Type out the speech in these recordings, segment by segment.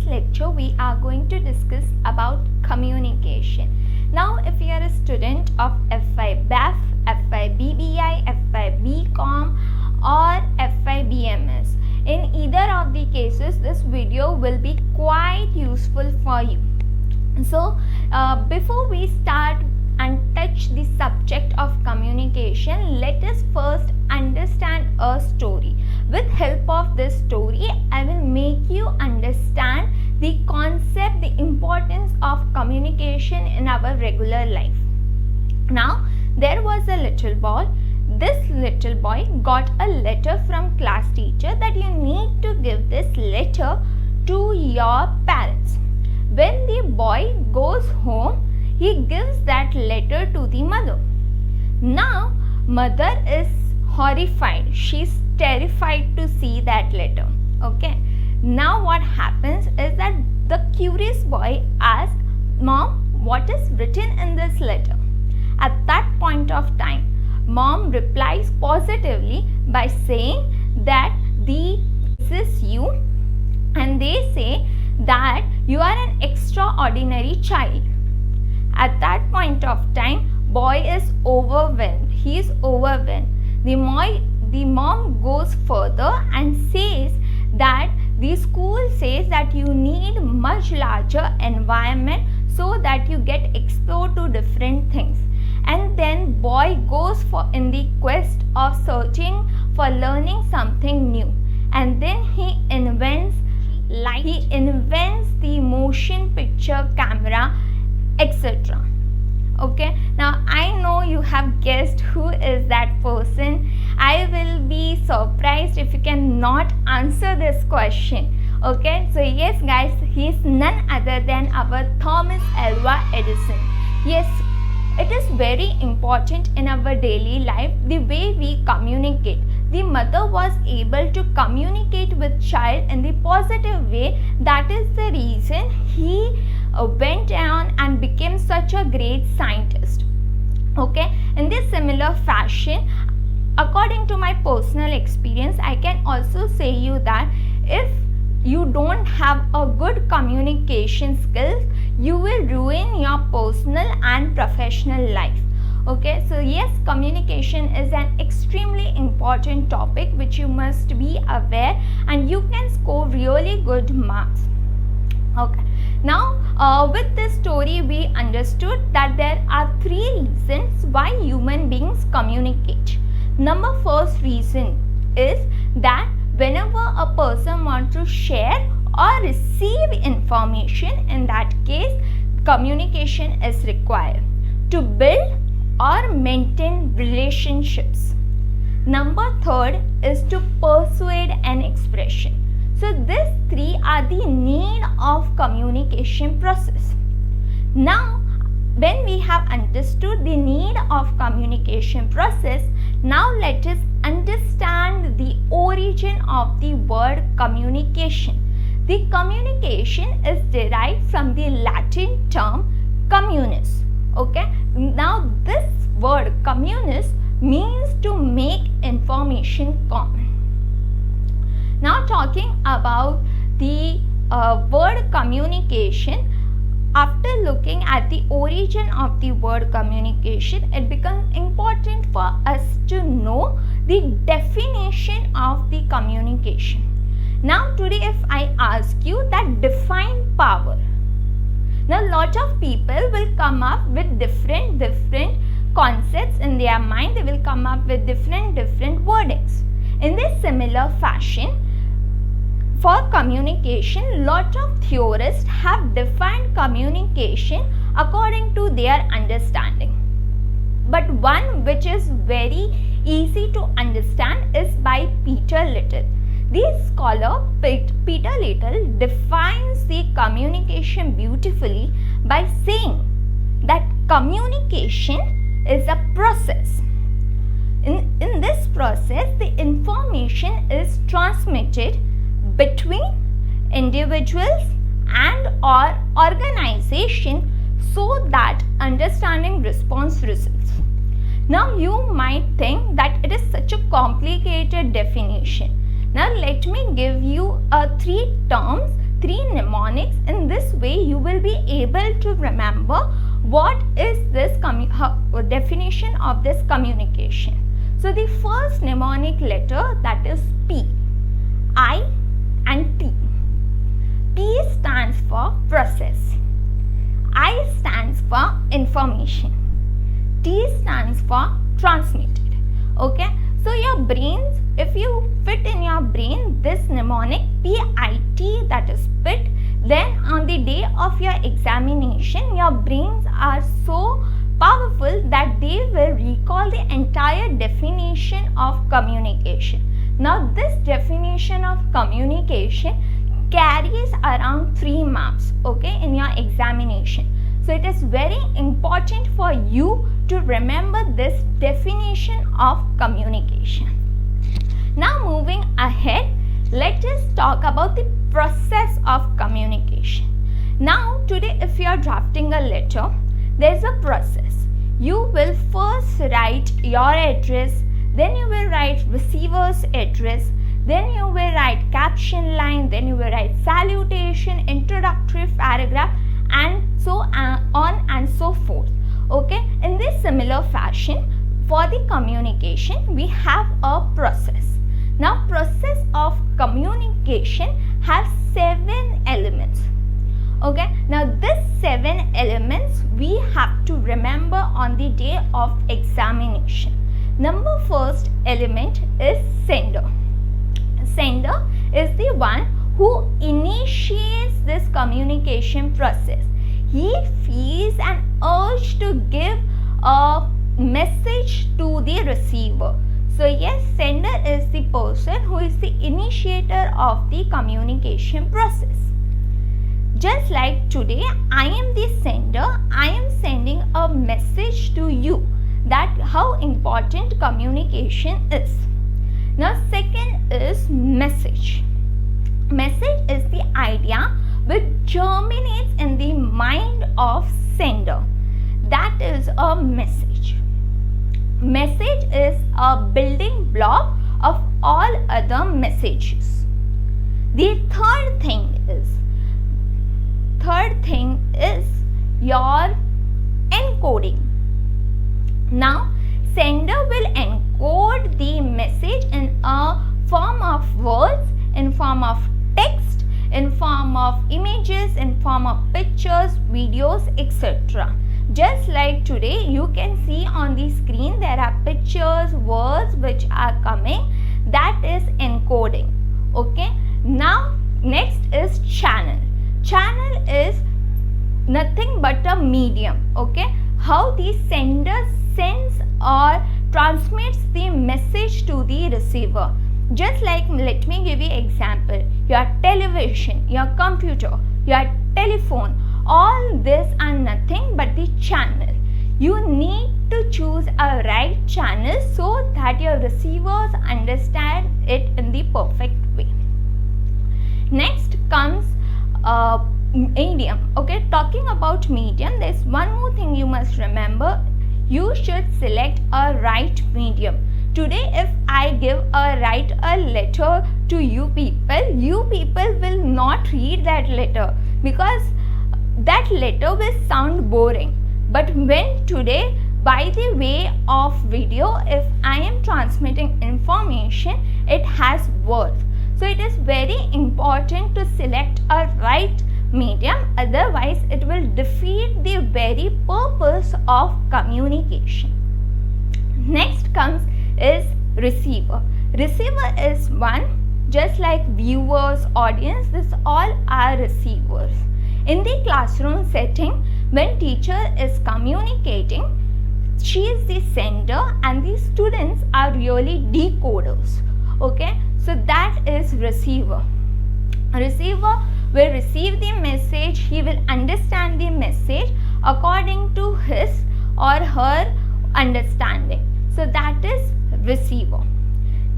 lecture we are going to discuss about communication. Now if you are a student of FI BAF, FI BBI, FI BCom or FI BMS, in either of the cases this video will be quite useful for you. So before we start and touch the subject of communication, let us first understand a story. With help of this story, I will make you understand the concept, the importance of communication in our regular life. Now, there was a little boy. This little boy got a letter from class teacher that you need to give this letter to your parents. When the boy goes home, he gives that letter to the mother. Now, mother is horrified. She's terrified to see that letter. Okay. Now what happens is that the curious boy asks, "Mom, what is written in this letter?" At that point of time, mom replies positively by saying that this is you, and they say that you are an extraordinary child. At that point of time, boy is overwhelmed. He is overwhelmed. The mom goes further and says that the school says that you need much larger environment so that you get exposed to different things. And then boy goes in the quest of searching for learning something new. And then he invents the motion picture camera, etc. Okay, now I know you have guessed who is that person. I will be surprised if you cannot answer this question. Okay, so yes guys, he is none other than our Thomas Alva Edison. Yes, it is very important in our daily life the way we communicate. The mother was able to communicate with child in the positive way. That is the reason he went on and became such a great scientist. Okay, in this similar fashion, according to my personal experience, I can also say you that if you don't have a good communication skills, you will ruin your personal and professional life. Okay, so yes, communication is an extremely important topic which you must be aware, and you can score really good marks. Okay, now with this story we understood that there are three reasons why human beings communicate. First reason is that whenever a person wants to share or receive information, in that case communication is required to build or maintain relationships. Third is to persuade an expression. So these three are the need of communication process. Now when we have understood the need of communication process, now let us understand the origin of the word communication. The communication is derived from the Latin term communis. Okay, now this word communis means to make information common. Now talking about the word communication, after looking at the origin of the word communication, it becomes important for us to know the definition of the communication. Now today if I ask you that define power, now lot of people will come up with different concepts in their mind. They will come up with different wordings. In this similar fashion, for communication, lot of theorists have defined communication according to their understanding. But one which is very easy to understand is by Peter Little. The scholar Peter Little defines the communication beautifully by saying that communication is a process. In this process, the information is transmitted between individuals and or organization so that understanding response results. Now you might think that it is such a complicated definition. Now let me give you three terms 3 mnemonics. In this way you will be able to remember what is this definition of this communication. So the first mnemonic letter, that is P, I and T. P stands for process, I stands for information, T stands for transmitted. Okay, so your brains, if you fit in your brain this mnemonic PIT, that is pit, then on the day of your examination your brains are so powerful that they will recall the entire definition of communication. Now this definition of communication carries around 3 marks, okay, in your examination. So it is very important for you to remember this definition of communication. Now moving ahead, let us talk about the process of communication. Now today if you are drafting a letter, there is a process. You will first write your address, then you will write receiver's address, then you will write caption line, then you will write salutation, introductory paragraph, and so on and so forth. Okay, in this similar fashion, for the communication we have a process. Now process of communication has 7 elements. Okay, now these 7 elements we have to remember on the day of examination. Number first element is sender. Sender is the one who initiates this communication process. He feels an urge to give a message to the receiver. So yes, sender is the person who is the initiator of the communication process. Just like today, I am the sender, I am sending a message to you that how important communication is. Now second is message. Message is the idea which germinates in the mind of sender. That is a message. Message is a building block of all other messages. The third thing is your encoding. Now sender will encode the message in a form of words, in form of text, in form of images, in form of pictures, videos, etc. Just like today you can see on the screen there are pictures, words which are coming, that is encoding. Okay, now next is channel. Channel is nothing but a medium. Okay, how the sender sends or transmits the message to the receiver. Just like, let me give you example, your television, your computer, your telephone, all this are nothing but the channel. You need to choose a right channel so that your receivers understand it in the perfect way. Next comes medium. Okay, talking about medium, there's one more thing you must remember. You should select a right medium. Today if I write a letter to you people will not read that letter because that letter will sound boring. But when today by the way of video, if I am transmitting information, it has worth. So it is very important to select a right medium, otherwise it will defeat the very purpose of communication. Next comes is receiver. Receiver is one, just like viewers, audience, this all are receivers. In the classroom setting, when teacher is communicating, she is the sender and the students are really decoders. Okay, so that is receiver. Receiver will receive the message, he will understand the message according to his or her understanding. So that is receiver.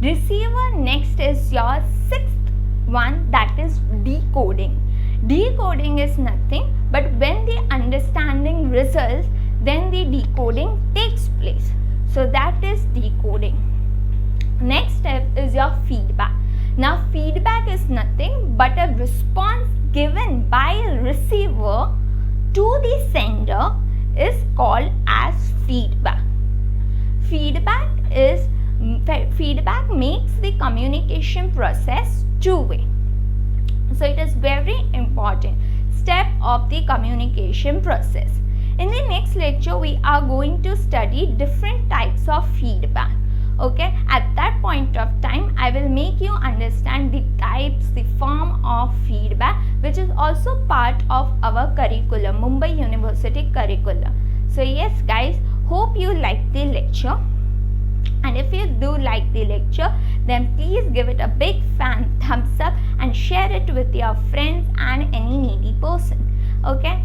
Receiver next is your sixth one, that is decoding. Decoding is nothing but when the understanding results, then the decoding takes place. So that is decoding. Next step is your feedback. Now feedback is nothing but a response given by a receiver to the sender is called as feedback. Feedback makes the communication process two-way. So it is very important step of the communication process. In the next lecture, we are going to study different types of feedback. Okay, at that point of time, I will make you understand the types, the form of feedback, which is also part of our curriculum, Mumbai University curriculum. So yes guys, hope you like the lecture. And if you do like the lecture, then please give it a big thumbs up and share it with your friends and any needy person. Okay,